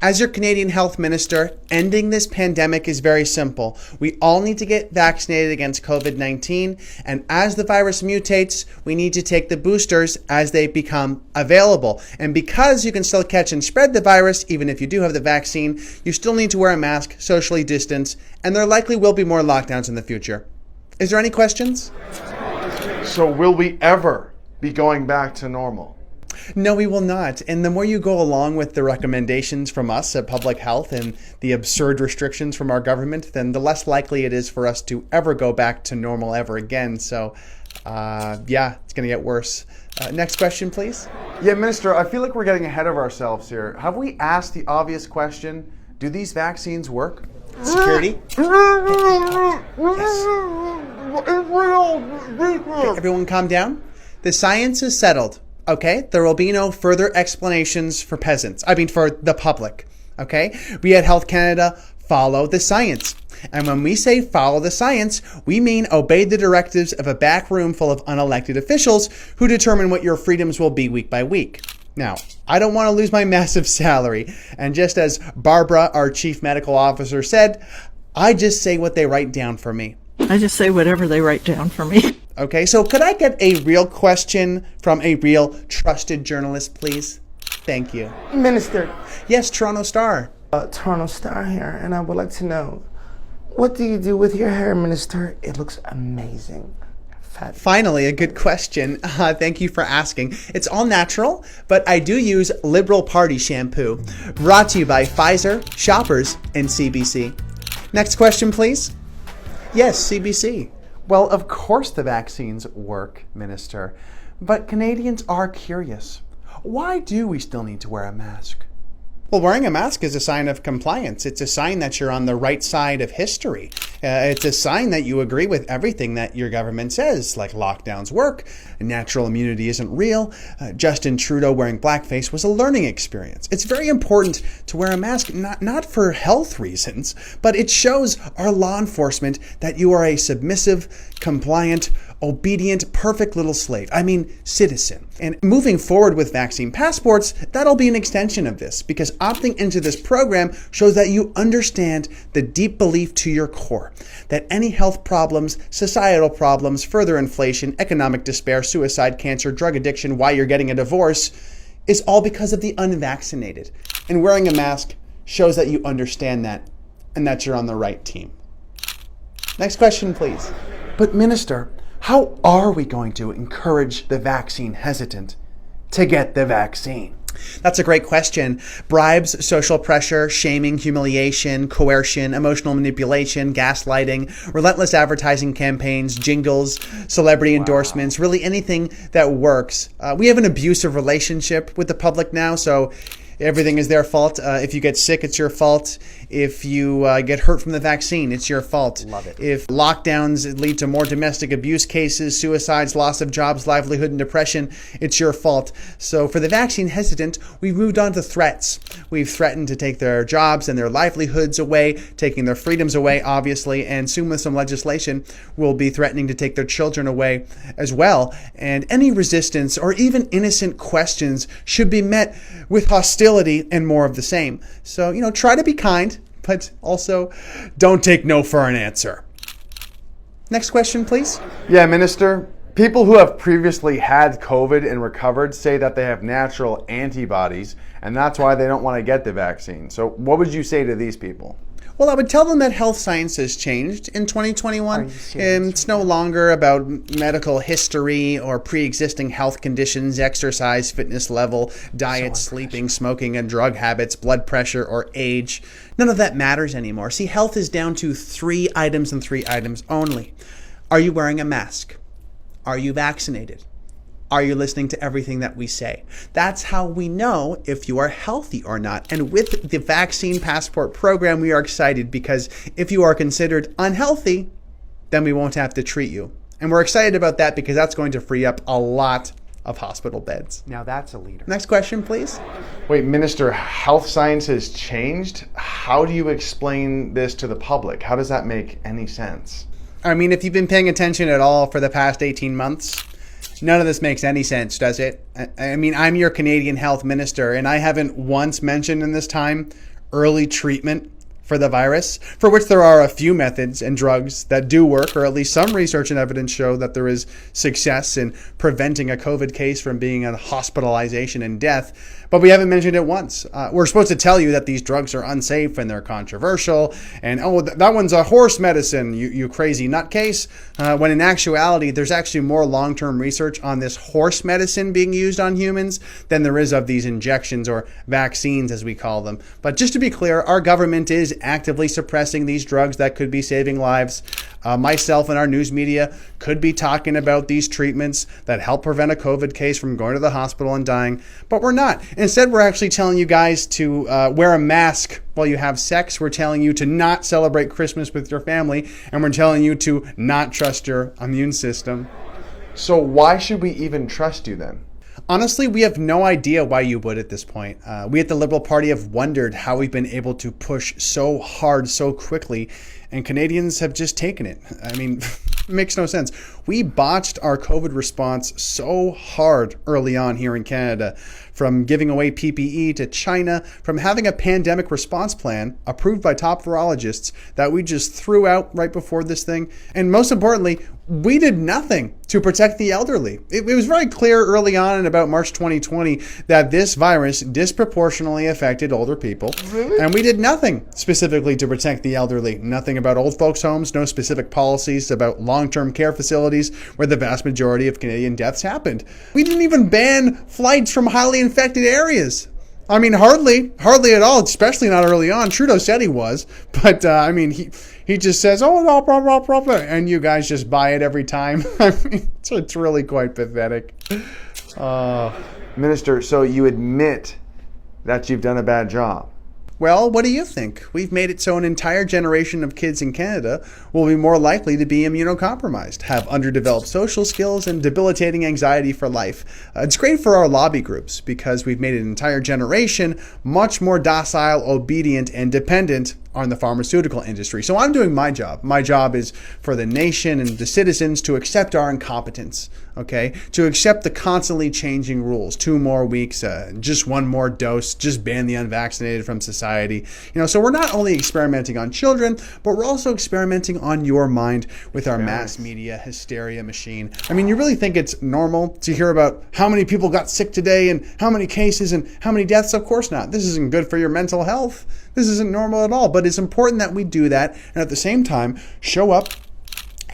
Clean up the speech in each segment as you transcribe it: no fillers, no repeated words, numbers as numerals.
As your Canadian Health Minister, ending this pandemic is very simple. We all need to get vaccinated against COVID-19, and as the virus mutates, we need to take the boosters as they become available. And because you can still catch and spread the virus, even if you do have the vaccine, you still need to wear a mask, socially distance, and there likely will be more lockdowns in the future. Is there any questions? So will we ever be going back to normal? No, we will not. And the more you go along with the recommendations from us at Public Health and the absurd restrictions from our government, then the less likely it is for us to ever go back to normal ever again. So, it's going to get worse. Next question, please. Yeah, Minister, I feel like we're getting ahead of ourselves here. Have we asked the obvious question, do these vaccines work? Security? Yes. Okay, everyone calm down. The science is settled. Okay, there will be no further explanations for for the public. Okay, we at Health Canada follow the science. And when we say follow the science, we mean obey the directives of a back room full of unelected officials who determine what your freedoms will be week by week. Now, I don't want to lose my massive salary. And just as Barbara, our chief medical officer, said, I just say what they write down for me. I just say whatever they write down for me. Okay, so could I get a real question from a real trusted journalist, please? Thank you. Minister. Yes, Toronto Star. Toronto Star here, and I would like to know, what do you do with your hair, Minister? It looks amazing. Finally, a good question. Thank you for asking. It's all natural, but I do use Liberal Party shampoo. Brought to you by Pfizer, Shoppers, and CBC. Next question, please. Yes, CBC. Well, of course the vaccines work, Minister. But Canadians are curious. Why do we still need to wear a mask? Well, wearing a mask is a sign of compliance. It's a sign that you're on the right side of history. It's a sign that you agree with everything that your government says, like lockdowns work, natural immunity isn't real, Justin Trudeau wearing blackface was a learning experience. It's very important to wear a mask, not for health reasons, but it shows our law enforcement that you are a submissive, compliant, obedient, perfect little slave. I mean, citizen. And moving forward with vaccine passports, that'll be an extension of this, because opting into this program shows that you understand the deep belief to your core that any health problems, societal problems, further inflation, economic despair, suicide, cancer, drug addiction, why you're getting a divorce, is all because of the unvaccinated. And wearing a mask shows that you understand that and that you're on the right team. Next question, please. But Minister, how are we going to encourage the vaccine hesitant to get the vaccine? That's a great question. Bribes, social pressure, shaming, humiliation, coercion, emotional manipulation, gaslighting, relentless advertising campaigns, jingles, celebrity endorsements, really anything that works. We have an abusive relationship with the public now, so everything is their fault. If you get sick, it's your fault. If you get hurt from the vaccine, it's your fault. Love it. If lockdowns lead to more domestic abuse cases, suicides, loss of jobs, livelihood, and depression, it's your fault. So for the vaccine hesitant, we've moved on to threats. We've threatened to take their jobs and their livelihoods away, taking their freedoms away, obviously, and soon with some legislation, we'll be threatening to take their children away as well. And any resistance or even innocent questions should be met with hostility and more of the same. So, try to be kind, but also don't take no for an answer. Next question, please. Yeah, Minister. People who have previously had COVID and recovered say that they have natural antibodies, and that's why they don't want to get the vaccine. So what would you say to these people? Well, I would tell them that health science has changed in 2021. It's no longer about medical history or pre-existing health conditions, exercise, fitness level, diet, sleeping, smoking, and drug habits, blood pressure, or age. None of that matters anymore. See, health is down to 3 items and 3 items only. Are you wearing a mask? Are you vaccinated? Are you listening to everything that we say? That's how we know if you are healthy or not. And with the vaccine passport program, we are excited because if you are considered unhealthy, then we won't have to treat you. And we're excited about that because that's going to free up a lot of hospital beds. Now that's a leader. Next question, please. Wait, Minister, health science has changed? How do you explain this to the public? How does that make any sense? I mean, if you've been paying attention at all for the past 18 months, None of this makes any sense, does it? I mean, I'm your Canadian health minister, and I haven't once mentioned in this time early treatment for the virus, for which there are a few methods and drugs that do work, or at least some research and evidence show that there is success in preventing a COVID case from being a hospitalization and death. But we haven't mentioned it once. We're supposed to tell you that these drugs are unsafe and they're controversial, and that one's a horse medicine, you crazy nutcase. When in actuality, there's actually more long-term research on this horse medicine being used on humans than there is of these injections or vaccines, as we call them. But just to be clear, our government is actively suppressing these drugs that could be saving lives. Myself and our news media could be talking about these treatments that help prevent a COVID case from going to the hospital and dying, but we're not. Instead, we're actually telling you guys to wear a mask while you have sex. We're telling you to not celebrate Christmas with your family, and we're telling you to not trust your immune system. So why should we even trust you then? Honestly, we have no idea why you would at this point. We at the Liberal Party have wondered how we've been able to push so hard so quickly, and Canadians have just taken it. I mean, it makes no sense. We botched our COVID response so hard early on here in Canada, from giving away PPE to China, from having a pandemic response plan approved by top virologists that we just threw out right before this thing. And most importantly, we did nothing to protect the elderly. It was very clear early on in about March 2020 that this virus disproportionately affected older people. Really? And we did nothing specifically to protect the elderly. Nothing about old folks' homes, no specific policies about long-term care facilities where the vast majority of Canadian deaths happened. We didn't even ban flights from highly infected areas. I mean, hardly at all, especially not early on. Trudeau said he was, but I mean, he just says, oh, no, blah, blah, blah, blah, and you guys just buy it every time. I mean, it's really quite pathetic. Minister, so you admit that you've done a bad job? Well, what do you think? We've made it so an entire generation of kids in Canada will be more likely to be immunocompromised, have underdeveloped social skills, and debilitating anxiety for life. It's great for our lobby groups because we've made an entire generation much more docile, obedient, and dependent on the pharmaceutical industry. So I'm doing my job. My job is for the nation and the citizens to accept our incompetence, okay? To accept the constantly changing rules. 2 more weeks, just 1 more dose, just ban the unvaccinated from society. So we're not only experimenting on children, but we're also experimenting on your mind with our mass media hysteria machine. I mean, you really think it's normal to hear about how many people got sick today and how many cases and how many deaths? Of course not. This isn't good for your mental health. This isn't normal at all, but it's important that we do that and at the same time show up,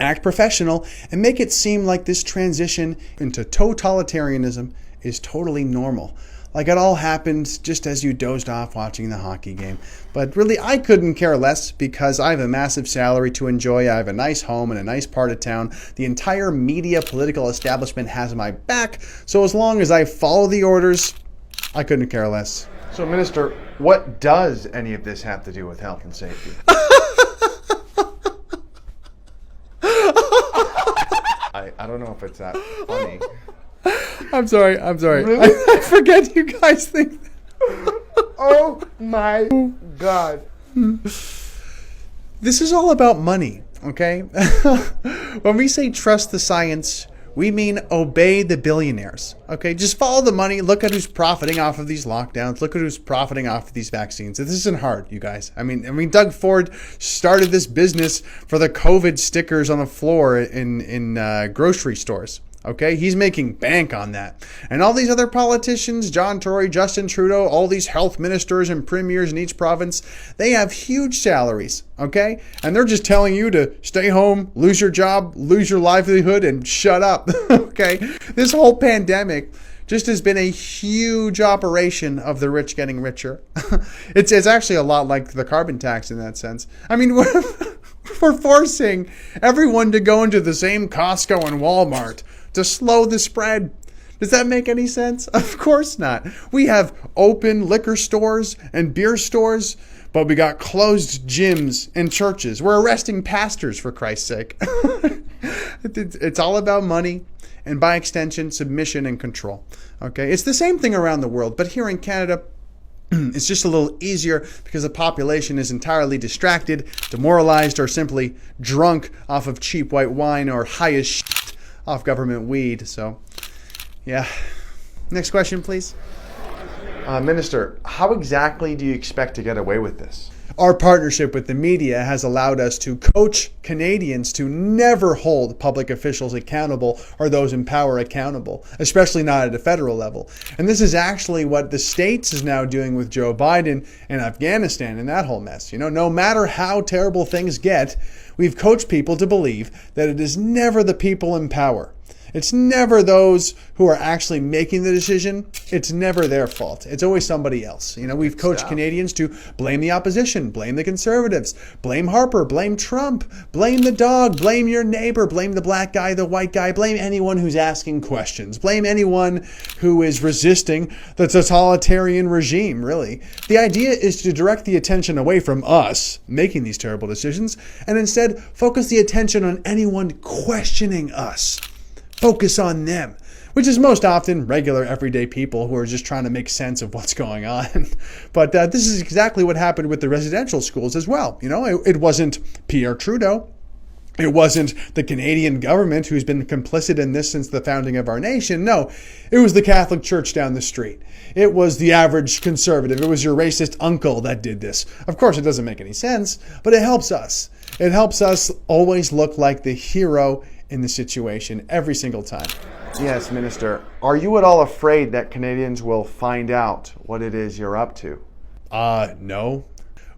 act professional, and make it seem like this transition into totalitarianism is totally normal. Like it all happened just as you dozed off watching the hockey game. But really, I couldn't care less because I have a massive salary to enjoy. I have a nice home in a nice part of town. The entire media political establishment has my back. So as long as I follow the orders, I couldn't care less. So, Minister, what does any of this have to do with health and safety? I don't know if it's that funny. I'm sorry. Really? I forget you guys think that. Oh my God. This is all about money, okay? When we say trust the science, we mean obey the billionaires, okay? Just follow the money. Look at who's profiting off of these lockdowns. Look at who's profiting off of these vaccines. This isn't hard, you guys. I mean, Doug Ford started this business for the COVID stickers on the floor in grocery stores. Okay, he's making bank on that. And all these other politicians, John Tory, Justin Trudeau, all these health ministers and premiers in each province, they have huge salaries, okay? And they're just telling you to stay home, lose your job, lose your livelihood, and shut up, okay? This whole pandemic just has been a huge operation of the rich getting richer. It's actually a lot like the carbon tax in that sense. I mean, we're forcing everyone to go into the same Costco and Walmart to slow the spread. Does that make any sense? Of course not. We have open liquor stores and beer stores, but we got closed gyms and churches. We're arresting pastors, for Christ's sake. It's all about money and, by extension, submission and control. Okay, it's the same thing around the world, but here in Canada, it's just a little easier because the population is entirely distracted, demoralized, or simply drunk off of cheap white wine or high as shit off government weed. So Yeah. Next question, please. Minister, how exactly do you expect to get away with this? Our partnership with the media has allowed us to coach Canadians to never hold public officials accountable or those in power accountable, especially not at a federal level. And this is actually what the States is now doing with Joe Biden and Afghanistan and that whole mess. You know, no matter how terrible things get, we've coached people to believe that it is never the people in power. It's never those who are actually making the decision. It's never their fault. It's always somebody else. You know, we've coached Canadians to blame the opposition, blame the Conservatives, blame Harper, blame Trump, blame the dog, blame your neighbor, blame the black guy, the white guy, blame anyone who's asking questions, blame anyone who is resisting the totalitarian regime, really. The idea is to direct the attention away from us making these terrible decisions and instead focus the attention on anyone questioning us. Focus on them, which is most often regular, everyday people who are just trying to make sense of what's going on. But this is exactly what happened with the residential schools as well. You know, it wasn't Pierre Trudeau. It wasn't the Canadian government who's been complicit in this since the founding of our nation. No, it was the Catholic Church down the street. It was the average conservative. It was your racist uncle that did this. Of course, it doesn't make any sense, but it helps us. It helps us always look like the hero in the situation every single time. Yes, Minister. Are you at all afraid that Canadians will find out what it is you're up to? No.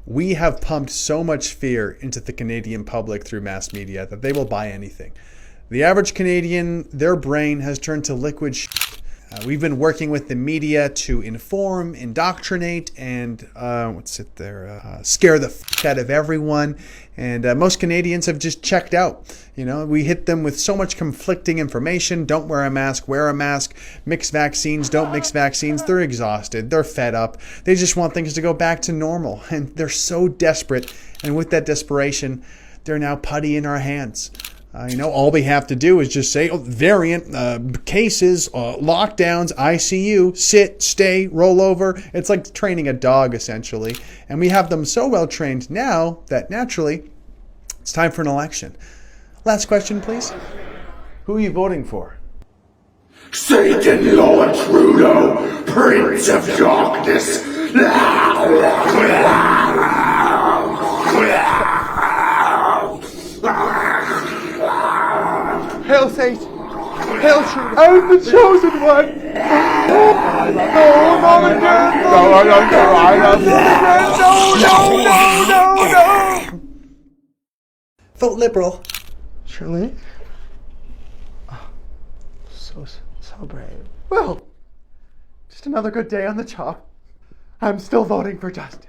We have pumped so much fear into the Canadian public through mass media that they will buy anything. The average Canadian, their brain has turned to liquid shit. We've been working with the media to inform, indoctrinate, and scare the f*** out of everyone. And most Canadians have just checked out. You know, we hit them with so much conflicting information. Don't wear a mask, mix vaccines, don't mix vaccines. They're exhausted. They're fed up. They just want things to go back to normal. And they're so desperate. And with that desperation, they're now putty in our hands. All we have to do is just say, variant, cases, lockdowns, ICU, sit, stay, roll over. It's like training a dog, essentially. And we have them so well trained now that naturally it's time for an election. Last question, please. Who are you voting for? Satan, Lord Trudeau, Prince of Darkness. Hail Satan! Hail Trudeau! I'm the chosen one! No! Vote Liberal. Shirley? Oh, so brave. Well, just another good day on the job. I'm still voting for justice.